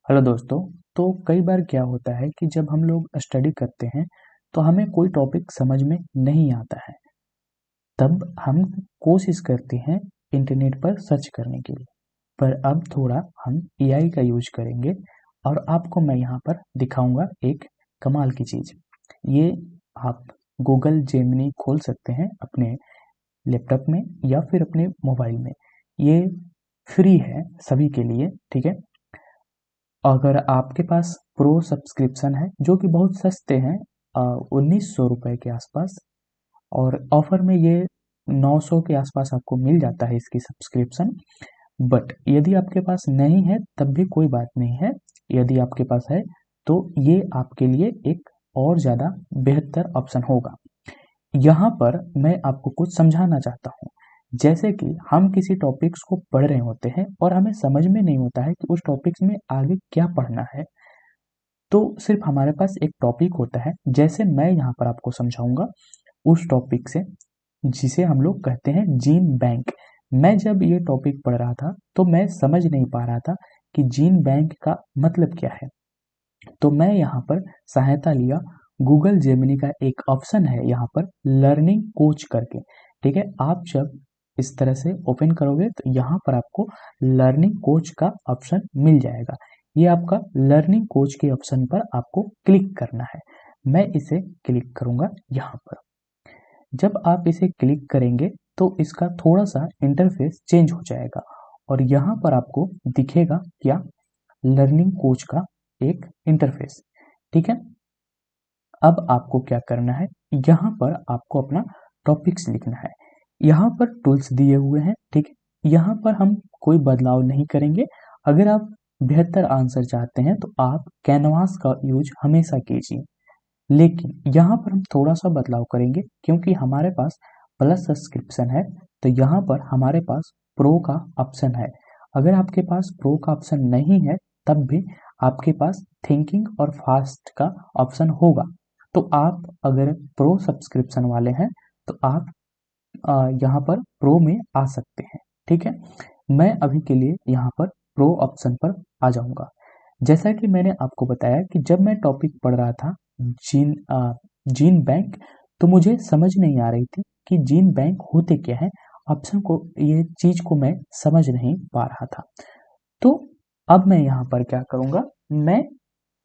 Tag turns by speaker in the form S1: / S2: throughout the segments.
S1: Hello दोस्तों। तो कई बार क्या होता है कि जब हम लोग स्टडी करते हैं तो हमें कोई टॉपिक समझ में नहीं आता है। तब हम कोशिश करते हैं इंटरनेट पर सर्च करने के लिए। पर अब थोड़ा हम एआई का यूज करेंगे और आपको मैं यहाँ पर दिखाऊंगा एक कमाल की चीज़। ये आप गूगल जेमिनी खोल सकते हैं अपने लैपटॉप में या फिर अपने मोबाइल में। ये फ्री है सभी के लिए, ठीक है। अगर आपके पास प्रो सब्सक्रिप्शन है जो कि बहुत सस्ते हैं, 1900 रुपये के आसपास, और ऑफर में ये 900 के आसपास आपको मिल जाता है इसकी सब्सक्रिप्शन। बट यदि आपके पास नहीं है तब भी कोई बात नहीं है। यदि आपके पास है तो ये आपके लिए एक और ज़्यादा बेहतर ऑप्शन होगा। यहाँ पर मैं आपको कुछ समझाना चाहता हूँ। जैसे कि हम किसी टॉपिक्स को पढ़ रहे होते हैं और हमें समझ में नहीं होता है कि उस टॉपिक्स में आगे क्या पढ़ना है। तो सिर्फ हमारे पास एक टॉपिक होता है, जैसे मैं यहाँ पर आपको समझाऊंगा उस टॉपिक से, जिसे हम लोग कहते हैं जीन बैंक। मैं जब ये टॉपिक पढ़ रहा था तो मैं समझ नहीं पा रहा था कि जीन बैंक का मतलब क्या है। तो मैं यहाँ पर सहायता लिया गूगल जेमिनी का। एक ऑप्शन है यहाँ पर लर्निंग कोच करके, ठीक है। आप जब इस तरह से ओपन करोगे तो यहाँ पर आपको लर्निंग कोच का ऑप्शन मिल जाएगा। ये आपका लर्निंग कोच के ऑप्शन पर आपको क्लिक करना है। मैं इसे क्लिक करूंगा यहाँ पर। जब आप इसे क्लिक करेंगे तो इसका थोड़ा सा इंटरफेस चेंज हो जाएगा और यहाँ पर आपको दिखेगा क्या, लर्निंग कोच का एक इंटरफेस, ठीक है। अब आपको क्या करना है, यहाँ पर आपको अपना टॉपिक्स लिखना है। यहाँ पर टूल्स दिए हुए हैं, ठीक है। यहाँ पर हम कोई बदलाव नहीं करेंगे। अगर आप बेहतर आंसर चाहते हैं तो आप कैनवास का यूज हमेशा कीजिए। लेकिन यहाँ पर हम थोड़ा सा बदलाव करेंगे क्योंकि हमारे पास प्लस सब्सक्रिप्शन है। तो यहाँ पर हमारे पास प्रो का ऑप्शन है। अगर आपके पास प्रो का ऑप्शन नहीं है तब भी आपके पास थिंकिंग और फास्ट का ऑप्शन होगा। तो आप अगर प्रो सब्सक्रिप्शन वाले हैं तो आप यहाँ पर प्रो में आ सकते हैं, ठीक है। मैं अभी के लिए यहाँ पर प्रो ऑप्शन पर आ जाऊँगा। जैसा कि मैंने आपको बताया कि जब मैं टॉपिक पढ़ रहा था जीन बैंक, तो मुझे समझ नहीं आ रही थी कि जीन बैंक होते क्या है। ऑप्शन को, ये चीज को मैं समझ नहीं पा रहा था। तो अब मैं यहाँ पर क्या करूँगा, मैं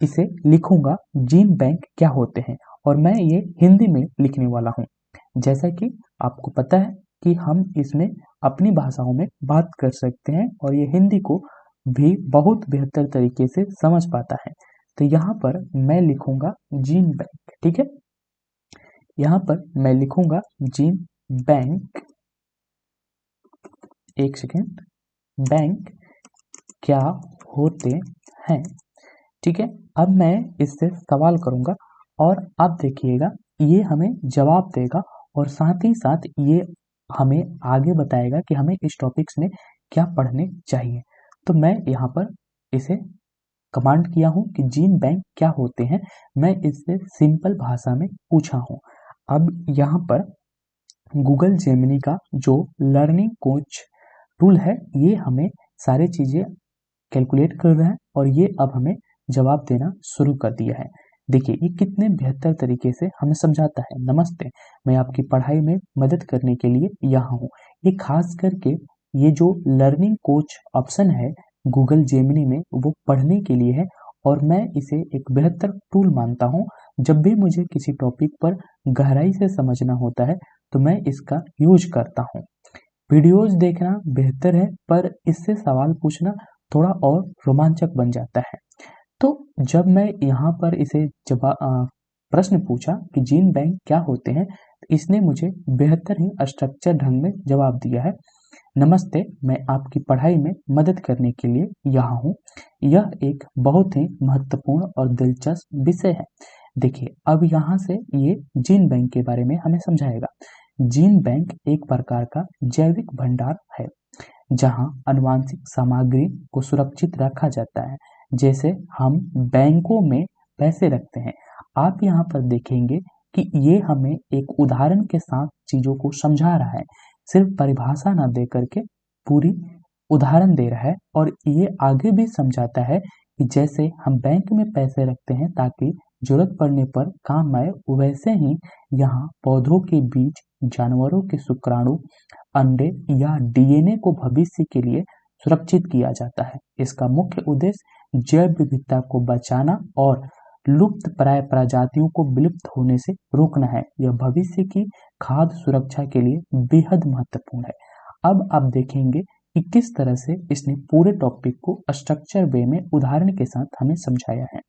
S1: इसे लिखूंगा जीन बैंक क्या होते हैं, और मैं ये हिंदी में लिखने वाला हूँ। जैसा कि आपको पता है कि हम इसमें अपनी भाषाओं में बात कर सकते हैं और ये हिंदी को भी बहुत बेहतर तरीके से समझ पाता है। तो यहाँ पर मैं लिखूंगा जीन बैंक, ठीक है। यहाँ पर मैं लिखूंगा जीन बैंक, एक सेकेंड, बैंक क्या होते हैं, ठीक है। अब मैं इससे सवाल करूंगा और आप देखिएगा ये हमें जवाब देगा और साथ ही साथ ये हमें आगे बताएगा कि हमें इस टॉपिक्स में क्या पढ़ने चाहिए। तो मैं यहाँ पर इसे कमांड किया हूँ कि जीन बैंक क्या होते हैं। मैं इससे सिंपल भाषा में पूछा हूँ। अब यहाँ पर गूगल जेमिनी का जो लर्निंग कोच टूल है, ये हमें सारी चीज़ें कैलकुलेट कर रहा है और ये अब हमें जवाब देना शुरू कर दिया है। देखिए ये कितने बेहतर तरीके से हमें समझाता है। नमस्ते, मैं आपकी पढ़ाई में मदद करने के लिए यहाँ हूँ। ये खास करके ये जो लर्निंग कोच ऑप्शन है गूगल जेमिनी में, वो पढ़ने के लिए है और मैं इसे एक बेहतर टूल मानता हूँ। जब भी मुझे किसी टॉपिक पर गहराई से समझना होता है तो मैं इसका यूज करता हूँ। वीडियोज देखना बेहतर है पर इससे सवाल पूछना थोड़ा और रोमांचक बन जाता है। तो जब मैं यहाँ पर इसे प्रश्न पूछा कि जीन बैंक क्या होते हैं, तो इसने मुझे बेहतर ही स्ट्रक्चर ढंग में जवाब दिया है। नमस्ते, मैं आपकी पढ़ाई में मदद करने के लिए यहाँ हूँ। यह एक बहुत ही महत्वपूर्ण और दिलचस्प विषय है। देखिए अब यहाँ से ये जीन बैंक के बारे में हमें समझाएगा। जीन बैंक एक प्रकार का जैविक भंडार है जहाँ आनुवांशिक सामग्री को सुरक्षित रखा जाता है, जैसे हम बैंकों में पैसे रखते हैं। आप यहाँ पर देखेंगे कि ये हमें एक उदाहरण के साथ चीजों को समझा रहा है, सिर्फ परिभाषा ना दे करके पूरी उदाहरण दे रहा है। और ये आगे भी समझाता है कि जैसे हम बैंक में पैसे रखते हैं ताकि जरूरत पड़ने पर काम आए, वैसे ही यहाँ पौधों के बीज, जानवरों के शुक्राणु, अंडे या डीएनए को भविष्य के लिए सुरक्षित किया जाता है। इसका मुख्य उद्देश्य जैव विविधता को बचाना और लुप्त प्राय प्रजातियों को विलुप्त होने से रोकना है। यह भविष्य की खाद्य सुरक्षा के लिए बेहद महत्वपूर्ण है। अब आप देखेंगे कि किस तरह से इसने पूरे टॉपिक को स्ट्रक्चर वे में उदाहरण के साथ हमें समझाया है।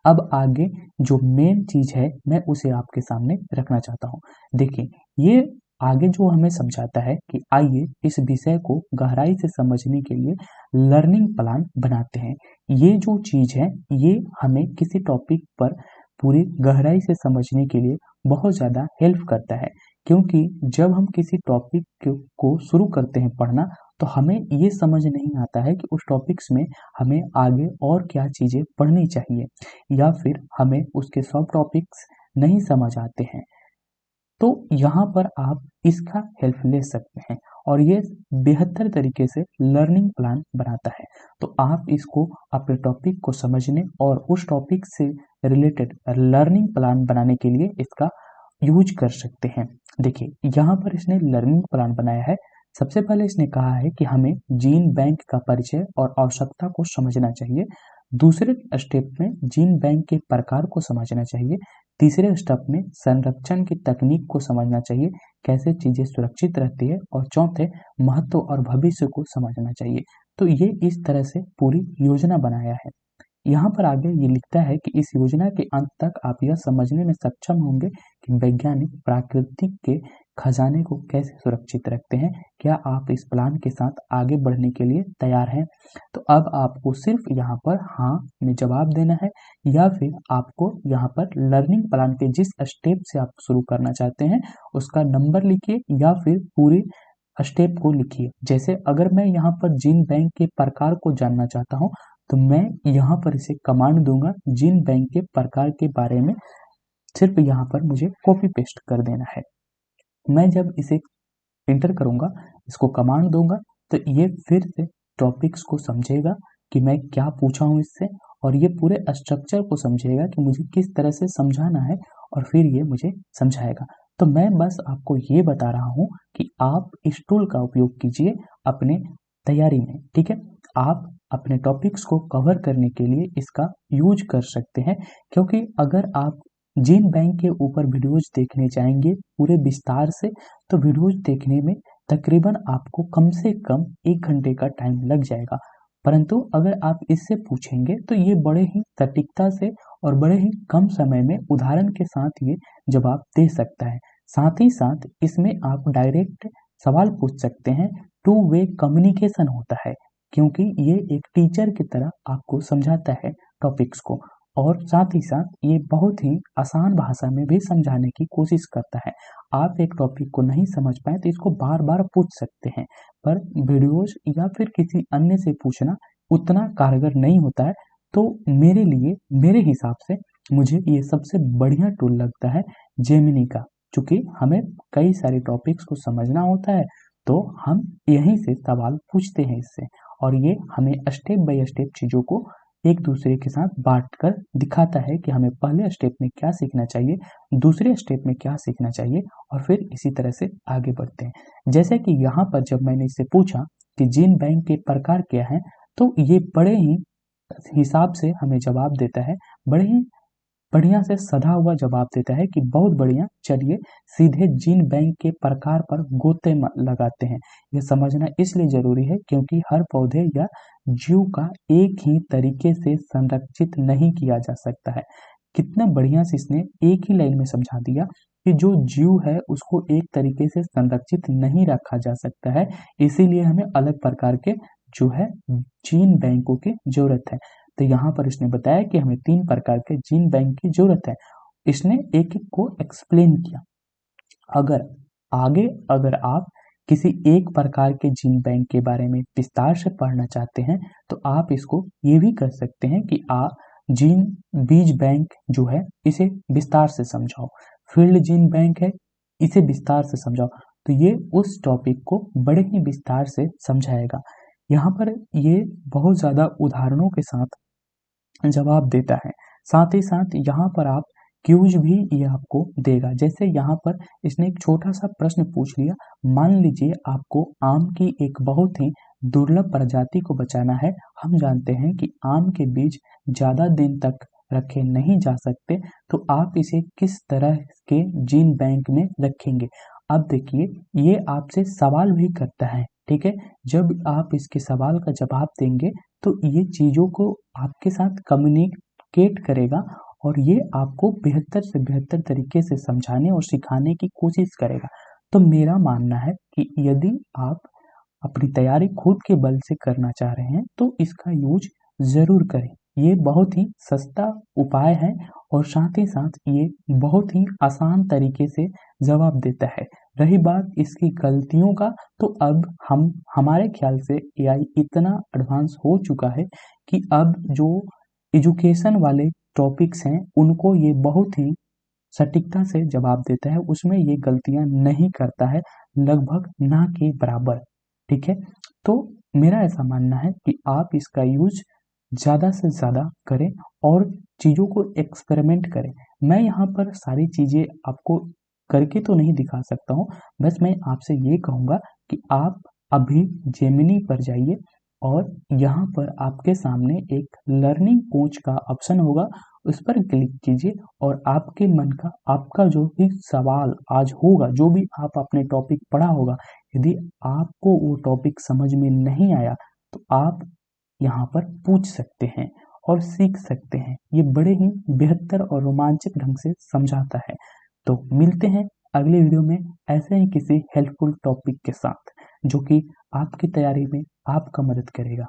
S1: अब आगे जो मेन चीज है मैं उसे आपके सामने रखना चाहता हूँ। देखिए, ये आगे जो हमें समझाता है कि आइए इस विषय को गहराई से समझने के लिए लर्निंग प्लान बनाते हैं। ये जो चीज है ये हमें किसी टॉपिक पर पूरी गहराई से समझने के लिए बहुत ज़्यादा हेल्प करता है, क्योंकि जब हम किसी टॉपिक को शुरू करते हैं पढ़ना तो हमें ये समझ नहीं आता है कि उस टॉपिक्स में हमें आगे और क्या चीज़ें पढ़नी चाहिए, या फिर हमें उसके सब टॉपिक्स नहीं समझ आते हैं। तो यहाँ पर आप इसका हेल्प ले सकते हैं और ये बेहतर तरीके से लर्निंग प्लान बनाता है। तो आप इसको अपने टॉपिक को समझने और उस टॉपिक से रिलेटेड लर्निंग प्लान बनाने के लिए इसका यूज कर सकते हैं। देखिए, यहाँ पर इसने लर्निंग प्लान बनाया है। सबसे पहले इसने कहा है कि हमें जीन बैंक का परिचय और आवश्यकता को समझना चाहिए। दूसरे स्टेप में जीन बैंक के प्रकार को समझना चाहिए। तीसरे स्टेप में संरक्षण की तकनीक को समझना चाहिए, कैसे चीजें सुरक्षित रहती है, और चौथे महत्व और भविष्य को समझना चाहिए। तो ये इस तरह से पूरी योजना बनाया है। यहाँ पर आगे ये लिखता है कि इस योजना के अंत तक आप यह समझने में सक्षम होंगे कि वैज्ञानिक प्रकृति के खजाने को कैसे सुरक्षित रखते हैं। क्या आप इस प्लान के साथ आगे बढ़ने के लिए तैयार हैं? तो अब आपको सिर्फ यहाँ पर हाँ में जवाब देना है, या फिर आपको यहाँ पर लर्निंग प्लान के जिस स्टेप से आप शुरू करना चाहते हैं उसका नंबर लिखिए, या फिर पूरे स्टेप को लिखिए। जैसे अगर मैं यहाँ पर जीन बैंक के प्रकार को जानना चाहता हूँ तो मैं यहाँ पर इसे कमांड दूंगा, जीन बैंक के प्रकार के बारे में सिर्फ यहाँ पर मुझे कॉपी पेस्ट कर देना है। मैं जब इसे एंटर करूंगा, इसको कमांड दूंगा, तो ये फिर से टॉपिक्स को समझेगा कि मैं क्या पूछा हूँ इससे, और ये पूरे स्ट्रक्चर को समझेगा कि मुझे किस तरह से समझाना है, और फिर ये मुझे समझाएगा। तो मैं बस आपको ये बता रहा हूँ कि आप इस टूल का उपयोग कीजिए अपने तैयारी में, ठीक है। आप अपने टॉपिक्स को कवर करने के लिए इसका यूज कर सकते हैं, क्योंकि अगर आप जीन बैंक के ऊपर वीडियोज देखने चाहेंगे पूरे विस्तार से, तो वीडियोज देखने में तकरीबन आपको कम से कम 1 घंटे का टाइम लग जाएगा। परंतु अगर आप इससे पूछेंगे तो ये बड़े ही सटीकता से और बड़े ही कम समय में उदाहरण के साथ ये जवाब दे सकता है। साथ ही साथ इसमें आप डायरेक्ट सवाल पूछ सकते हैं। टू वे कम्युनिकेशन होता है, क्योंकि ये एक टीचर की तरह आपको समझाता है टॉपिक्स को, और साथ ही साथ ये बहुत ही आसान भाषा में भी समझाने की कोशिश करता है। आप एक टॉपिक को नहीं समझ पाए तो इसको बार बार पूछ सकते हैं, पर वीडियोज या फिर किसी अन्य से पूछना उतना कारगर नहीं होता है। तो मेरे लिए, मेरे हिसाब से मुझे ये सबसे बढ़िया टूल लगता है जेमिनी का, क्योंकि हमें कई सारे टॉपिक्स को समझना होता है तो हम यहीं से सवाल पूछते हैं इससे, और ये हमें स्टेप बाय स्टेप चीज़ों को एक दूसरे के साथ बांट कर दिखाता है कि हमें पहले स्टेप में क्या सीखना चाहिए, दूसरे स्टेप में क्या सीखना चाहिए, और फिर इसी तरह से आगे बढ़ते हैं। जैसे कि यहाँ पर जब मैंने इससे पूछा कि जीन बैंक के प्रकार क्या हैं, तो ये बड़े ही हिसाब से हमें जवाब देता है, बड़े ही बढ़िया से सधा हुआ जवाब देता है कि बहुत बढ़िया, चलिए सीधे जीन बैंक के प्रकार पर गोते लगाते हैं। यह समझना इसलिए जरूरी है क्योंकि हर पौधे या जीव का एक ही तरीके से संरक्षित नहीं किया जा सकता है। कितना बढ़िया से इसने एक ही लाइन में समझा दिया कि जो जीव है उसको एक तरीके से संरक्षित नहीं रखा जा सकता है, इसीलिए हमें अलग प्रकार के जो है जीन बैंकों की जरूरत है। तो यहाँ पर इसने बताया कि हमें 3 प्रकार के जीन बैंक की जरूरत है। इसने एक एक को एक्सप्लेन किया। अगर आप किसी एक प्रकार के जीन बैंक के बारे में विस्तार से पढ़ना चाहते हैं तो आप इसको ये भी कर सकते हैं कि आप जीन बीज बैंक जो है इसे विस्तार से समझाओ, फील्ड जीन बैंक है इसे विस्तार से समझाओ। तो ये उस टॉपिक को बड़े ही विस्तार से समझाएगा। यहाँ पर ये बहुत ज़्यादा उदाहरणों के साथ जवाब देता है। साथ ही साथ यहाँ पर आप क्यूज भी ये आपको देगा। जैसे यहाँ पर इसने एक छोटा सा प्रश्न पूछ लिया, मान लीजिए आपको आम की एक बहुत ही दुर्लभ प्रजाति को बचाना है। हम जानते हैं कि आम के बीज ज़्यादा दिन तक रखे नहीं जा सकते, तो आप इसे किस तरह के जीन बैंक में रखेंगे। अब देखिए ये आपसे सवाल भी करता है, ठीक है। जब आप इसके सवाल का जवाब देंगे तो ये चीज़ों को आपके साथ कम्युनिकेट करेगा और ये आपको बेहतर से बेहतर तरीके से समझाने और सिखाने की कोशिश करेगा। तो मेरा मानना है कि यदि आप अपनी तैयारी खुद के बल से करना चाह रहे हैं तो इसका यूज ज़रूर करें। ये बहुत ही सस्ता उपाय है और साथ ही साथ ये बहुत ही आसान तरीके से जवाब देता है। रही बात इसकी गलतियों का, तो अब हम हमारे ख्याल से एआई इतना एडवांस हो चुका है कि अब जो एजुकेशन वाले टॉपिक्स हैं उनको ये बहुत ही सटीकता से जवाब देता है, उसमें ये गलतियां नहीं करता है, लगभग ना के बराबर, ठीक है। तो मेरा ऐसा मानना है कि आप इसका यूज ज़्यादा से ज़्यादा करें और चीज़ों को एक्सपेरिमेंट करें। मैं यहाँ पर सारी चीज़ें आपको करके तो नहीं दिखा सकता हूँ, बस मैं आपसे ये कहूँगा कि आप अभी जेमिनी पर जाइए और यहाँ पर आपके सामने एक लर्निंग कोच का ऑप्शन होगा, उस पर क्लिक कीजिए और आपके मन का आपका जो भी सवाल आज होगा, जो भी आप अपने टॉपिक पढ़ा होगा, यदि आपको वो टॉपिक समझ में नहीं आया तो आप यहाँ पर पूछ सकते हैं और सीख सकते हैं। ये बड़े ही बेहतर और रोमांचक ढंग से समझाता है। तो मिलते हैं अगले वीडियो में ऐसे ही किसी हेल्पफुल टॉपिक के साथ जो कि आपकी तैयारी में आपका मदद करेगा।